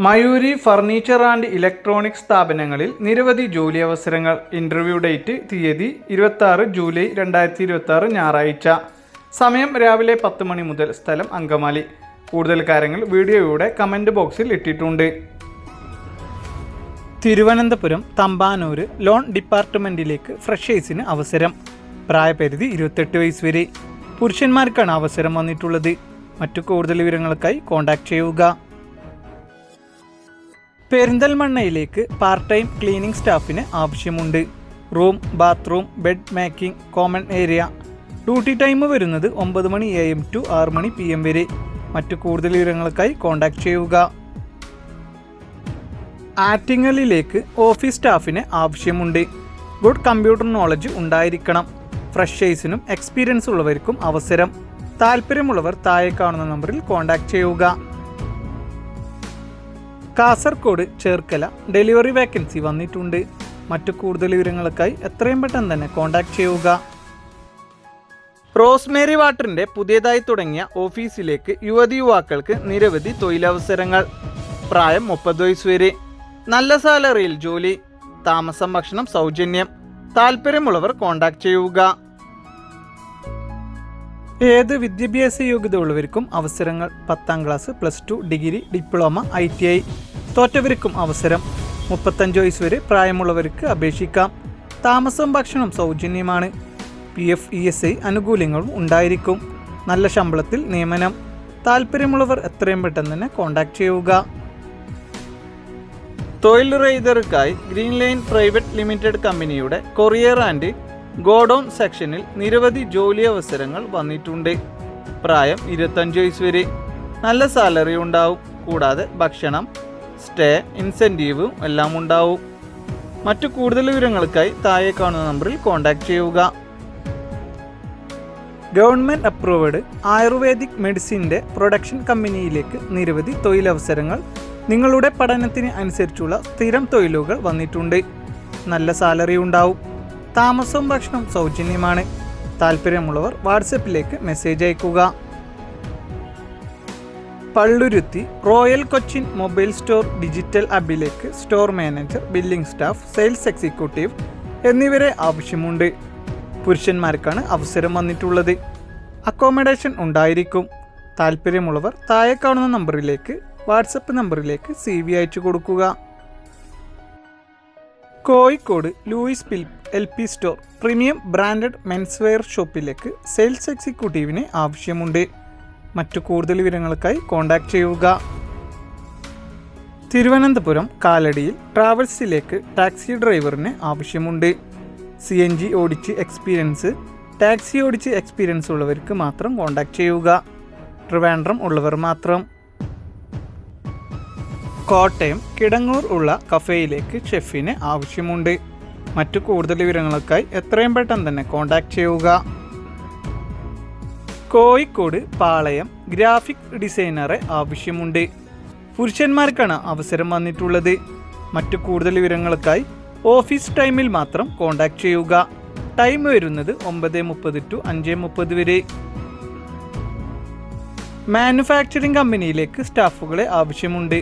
Mayuri furniture and electronics സ്ഥാപനങ്ങളിൽ നിരവധി ജോലി അവസരങ്ങൾ. ഇൻ്റർവ്യൂ ഡേറ്റ് തീയതി 26 ജൂലൈ 2026 ഞായറാഴ്ച. സമയം രാവിലെ 10 മണി മുതൽ. സ്ഥലം അങ്കമാലി. കൂടുതൽ കാര്യങ്ങൾ വീഡിയോയുടെ കമൻറ്റ് ബോക്സിൽ ഇട്ടിട്ടുണ്ട്. തിരുവനന്തപുരം തമ്പാനൂർ ലോൺ ഡിപ്പാർട്ട്മെൻറ്റിലേക്ക് ഫ്രഷേഴ്സിന് അവസരം. പ്രായപരിധി 28 വയസ്സ് വരെ. പുരുഷന്മാർക്കാണ് അവസരം വന്നിട്ടുള്ളത്. മറ്റു കൂടുതൽ വിവരങ്ങൾക്കായി കോൺടാക്ട് ചെയ്യുക. പെരിന്തൽമണ്ണയിലേക്ക് പാർട്ട് ടൈം ക്ലീനിംഗ് സ്റ്റാഫിന് ആവശ്യമുണ്ട്. Room, bathroom, bed making, common area. Duty time വരുന്നത് 9 മണി AM ടു 6 മണി PM വരെ. മറ്റു കൂടുതൽ വിവരങ്ങൾക്കായി കോൺടാക്ട് ചെയ്യുക. ആറ്റിങ്ങലിലേക്ക് ഓഫീസ് സ്റ്റാഫിന് ആവശ്യമുണ്ട്. ഗുഡ് കമ്പ്യൂട്ടർ നോളജ് ഉണ്ടായിരിക്കണം. ഫ്രഷേഴ്സിനും എക്സ്പീരിയൻസ് ഉള്ളവർക്കും അവസരം. താല്പര്യമുള്ളവർ താഴെ കാണുന്ന നമ്പറിൽ കോൺടാക്ട് ചെയ്യുക. കാസർഗോഡ് ചേർക്കല ഡെലിവറി വേക്കൻസി വന്നിട്ടുണ്ട്. മറ്റു കൂടുതൽ വിവരങ്ങൾക്കായി എത്രയും പെട്ടെന്ന് തന്നെ കോൺടാക്ട് ചെയ്യുക. റോസ്മേരി വാട്ടറിൻ്റെ പുതിയതായി തുടങ്ങിയ ഓഫീസിലേക്ക് യുവതിയുവാക്കൾക്ക് നിരവധി തൊഴിലവസരങ്ങൾ. പ്രായം 30 വയസ്സ് വരെ. നല്ല സാലറിയിൽ ജോലി. താമസം, ഭക്ഷണം സൗജന്യം. താല്പര്യമുള്ളവർ കോൺടാക്ട് ചെയ്യുക. ഏത് വിദ്യാഭ്യാസ യോഗ്യത ഉള്ളവർക്കും അവസരങ്ങൾ. 10ാം ക്ലാസ്, +2, ഡിഗ്രി, ഡിപ്ലോമ, ITI തോറ്റവർക്കും അവസരം. 35 വയസ്സ് വരെ പ്രായമുള്ളവർക്ക് അപേക്ഷിക്കാം. താമസം, ഭക്ഷണം സൗജന്യമാണ്. PF, ESI ആനുകൂല്യങ്ങളും ഉണ്ടായിരിക്കും. നല്ല ശമ്പളത്തിൽ നിയമനം. താല്പര്യമുള്ളവർ എത്രയും പെട്ടെന്ന് തന്നെ കോൺടാക്ട് ചെയ്യുക. തൊഴിൽ റൈഡർക്കായി ഗ്രീൻ ലൈൻ പ്രൈവറ്റ് ലിമിറ്റഡ് കമ്പനിയുടെ കൊറിയർ ആൻഡ് ഗോഡൗൺ സെക്ഷനിൽ നിരവധി ജോലി അവസരങ്ങൾ വന്നിട്ടുണ്ട്. പ്രായം 25 വയസ്സ് വരെ. നല്ല സാലറി ഉണ്ടാവും. കൂടാതെ ഭക്ഷണം, സ്റ്റേ, ഇൻസെൻറ്റീവും എല്ലാം ഉണ്ടാവും. മറ്റു കൂടുതൽ വിവരങ്ങൾക്കായി താഴെ കാണുന്ന നമ്പറിൽ കോൺടാക്ട് ചെയ്യുക. ഗവൺമെൻറ് അപ്രൂവ്ഡ് ആയുർവേദിക് മെഡിസിൻ്റെ പ്രൊഡക്ഷൻ കമ്പനിയിലേക്ക് നിരവധി തൊഴിലവസരങ്ങൾ. നിങ്ങളുടെ പഠനത്തിന് അനുസരിച്ചുള്ള സ്ഥിരം തൊഴിലുകൾ വന്നിട്ടുണ്ട്. നല്ല സാലറി ഉണ്ടാവും. താമസവും ഭക്ഷണം സൗജന്യമാണ്. താല്പര്യമുള്ളവർ വാട്സപ്പിലേക്ക് മെസ്സേജ് അയക്കുക. Palluruthy royal Cochin mobile store digital ആപ്പിലേക്ക് store manager, billing staff, sales executive എന്നിവരെ ആവശ്യമുണ്ട്. പുരുഷന്മാർക്കാണ് അവസരം വന്നിട്ടുള്ളത്. അക്കോമഡേഷൻ ഉണ്ടായിരിക്കും. താല്പര്യമുള്ളവർ താഴെ കാണുന്ന നമ്പറിലേക്ക്, വാട്സപ്പ് നമ്പറിലേക്ക് CV അയച്ചു കൊടുക്കുക. Kozhikode Louis Philippe LP store premium branded menswear ഷോപ്പിലേക്ക് സെയിൽസ് എക്സിക്യൂട്ടീവിന് ആവശ്യമുണ്ട്. മറ്റു കൂടുതൽ വിവരങ്ങൾക്കായി കോൺടാക്ട് ചെയ്യുക. തിരുവനന്തപുരം കാലടിയിൽ ട്രാവൽസിലേക്ക് ടാക്സി ഡ്രൈവറിന് ആവശ്യമുണ്ട്. CNG ഓടിച്ച് എക്സ്പീരിയൻസ്, ടാക്സി ഓടിച്ച് എക്സ്പീരിയൻസ് ഉള്ളവർക്ക് മാത്രം കോൺടാക്ട് ചെയ്യുക. ട്രിവാൻഡ്രം ഉള്ളവർ മാത്രം. കോട്ടയം കിടങ്ങൂർ ഉള്ള കഫേയിലേക്ക് ഷെഫിന് ആവശ്യമുണ്ട്. മറ്റു കൂടുതൽ വിവരങ്ങൾക്കായി എത്രയും പെട്ടെന്ന് തന്നെ കോൺടാക്ട് ചെയ്യുക. കോഴിക്കോട് പാളയം ഗ്രാഫിക് ഡിസൈനറെ ആവശ്യമുണ്ട്. പുരുഷന്മാർക്കാണ് അവസരം വന്നിട്ടുള്ളത്. മറ്റു കൂടുതൽ വിവരങ്ങൾക്കായി ഓഫീസ് ടൈമിൽ മാത്രം കോൺടാക്ട് ചെയ്യുക. ടൈം വരുന്നത് 9:30 ടു 5:30 വരെ. മാനുഫാക്ചറിംഗ് കമ്പനിയിലേക്ക് സ്റ്റാഫുകളെ ആവശ്യമുണ്ട്.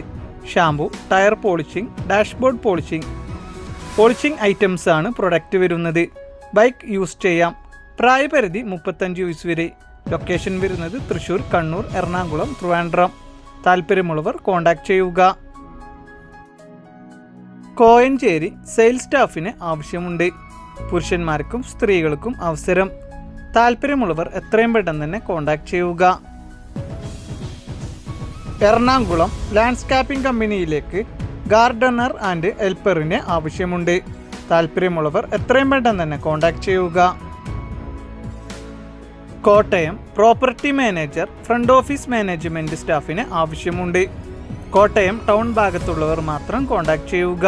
Shampoo, tyre polishing, dashboard polishing items ആണ് പ്രൊഡക്റ്റ് വരുന്നത്. ബൈക്ക് യൂസ് ചെയ്യാം. പ്രായപരിധി 35 വയസ്സ് വരെ. ലൊക്കേഷൻ വരുന്നത് തൃശ്ശൂർ, കണ്ണൂർ, എറണാകുളം, ട്രിവാൻഡ്രം. താല്പര്യമുള്ളവർ കോൺടാക്ട് ചെയ്യുക. കോയഞ്ചേരി സെയിൽസ് സ്റ്റാഫിന് ആവശ്യമുണ്ട്. പുരുഷന്മാർക്കും സ്ത്രീകൾക്കും അവസരം. താല്പര്യമുള്ളവർ എത്രയും പെട്ടെന്ന് തന്നെ കോൺടാക്ട് ചെയ്യുക. എറണാകുളം ലാൻഡ്സ്കേപ്പിംഗ് കമ്പനിയിലേക്ക് ഗാർഡനർ ആൻഡ് ഹെൽപ്പറിന് ആവശ്യമുണ്ട്. താല്പര്യമുള്ളവർ എത്രയും പെട്ടെന്ന് തന്നെ കോൺടാക്ട് ചെയ്യുക. Kottayam property manager, front office management സ്റ്റാഫിന് ആവശ്യമുണ്ട്. കോട്ടയം ടൗൺ ഭാഗത്തുള്ളവർ മാത്രം കോൺടാക്ട് ചെയ്യുക.